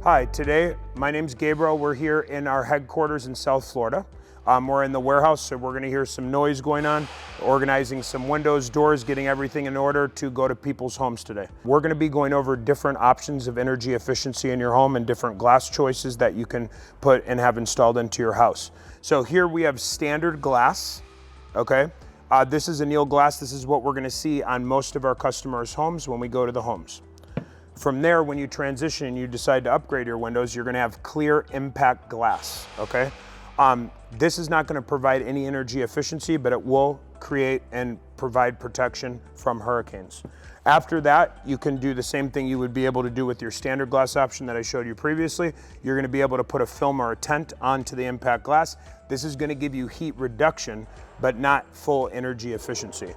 Hi, today my name's Gabriel. We're here in our headquarters in South Florida. We're in the warehouse, so we're gonna hear some noise going on, organizing some windows, doors, getting everything in order to go to people's homes today. We're gonna be going over different options of energy efficiency in your home and different glass choices that you can put and have installed into your house. So here we have standard glass, okay? This is anneal glass. This is what we're gonna see on most of our customers' homes when we go to the homes. From there, when you transition and you decide to upgrade your windows, you're gonna have clear impact glass, okay? This is not gonna provide any energy efficiency, but it will create and provide protection from hurricanes. After that, you can do the same thing you would be able to do with your standard glass option that I showed you previously. You're gonna be able to put a film or a tent onto the impact glass. This is gonna give you heat reduction, but not full energy efficiency.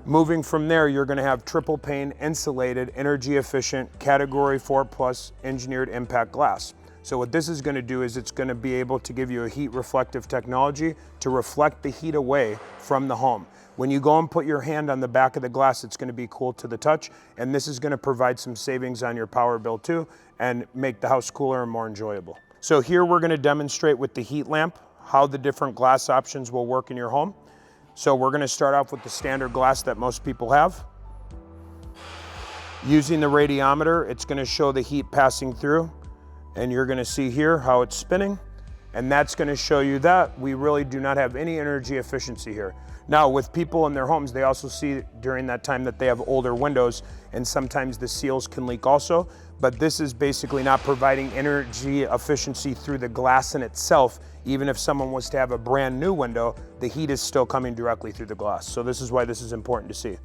Moving from there, you're gonna have triple pane, insulated, energy efficient, category 4+ engineered impact glass. So what this is gonna do is it's gonna be able to give you a heat reflective technology to reflect the heat away from the home. When you go and put your hand on the back of the glass, it's gonna be cool to the touch, and this is gonna provide some savings on your power bill too, and make the house cooler and more enjoyable. So here we're gonna demonstrate with the heat lamp how the different glass options will work in your home. So we're gonna start off with the standard glass that most people have. Using the radiometer, it's gonna show the heat passing through, and you're gonna see here how it's spinning, and that's gonna show you that we really do not have any energy efficiency here. Now, with people in their homes, they also see during that time that they have older windows, and sometimes the seals can leak also, but this is basically not providing energy efficiency through the glass in itself. Even if someone was to have a brand new window, the heat is still coming directly through the glass. So this is why this is important to see.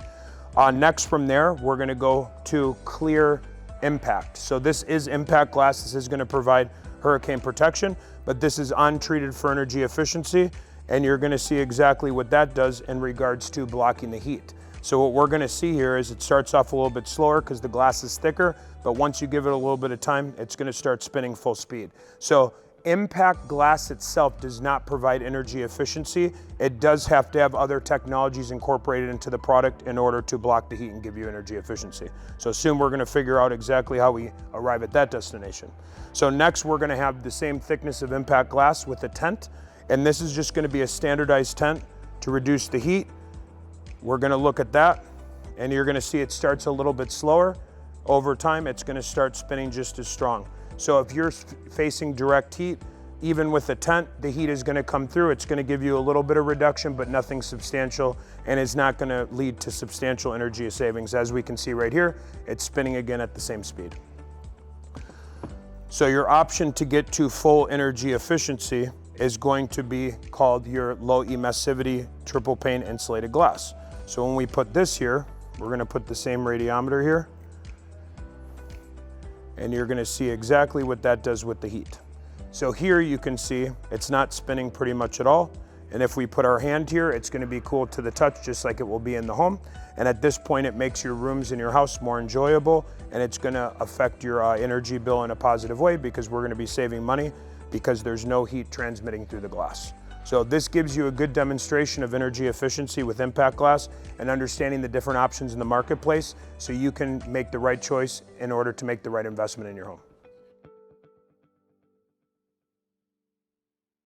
Next from there, we're gonna go to clear impact. So this is impact glass. This is gonna provide hurricane protection, but this is untreated for energy efficiency, and you're gonna see exactly what that does in regards to blocking the heat. So what we're gonna see here is it starts off a little bit slower because the glass is thicker, but once you give it a little bit of time, it's gonna start spinning full speed. So impact glass itself does not provide energy efficiency. It does have to have other technologies incorporated into the product in order to block the heat and give you energy efficiency. So soon we're gonna figure out exactly how we arrive at that destination. So next we're gonna have the same thickness of impact glass with a tent, and this is just gonna be a standardized tent to reduce the heat. We're gonna look at that, and you're gonna see it starts a little bit slower. Over time, it's gonna start spinning just as strong. So if you're facing direct heat, even with a tent, the heat is gonna come through. It's gonna give you a little bit of reduction, but nothing substantial, and is not gonna lead to substantial energy savings. As we can see right here, it's spinning again at the same speed. So your option to get to full energy efficiency is going to be called your low emissivity triple pane insulated glass. So when we put this here, we're gonna put the same radiometer here, and you're gonna see exactly what that does with the heat. So here you can see it's not spinning pretty much at all. And if we put our hand here, it's gonna be cool to the touch just like it will be in the home. And at this point, it makes your rooms in your house more enjoyable, and it's gonna affect your energy bill in a positive way because we're gonna be saving money because there's no heat transmitting through the glass. So this gives you a good demonstration of energy efficiency with impact glass and understanding the different options in the marketplace so you can make the right choice in order to make the right investment in your home.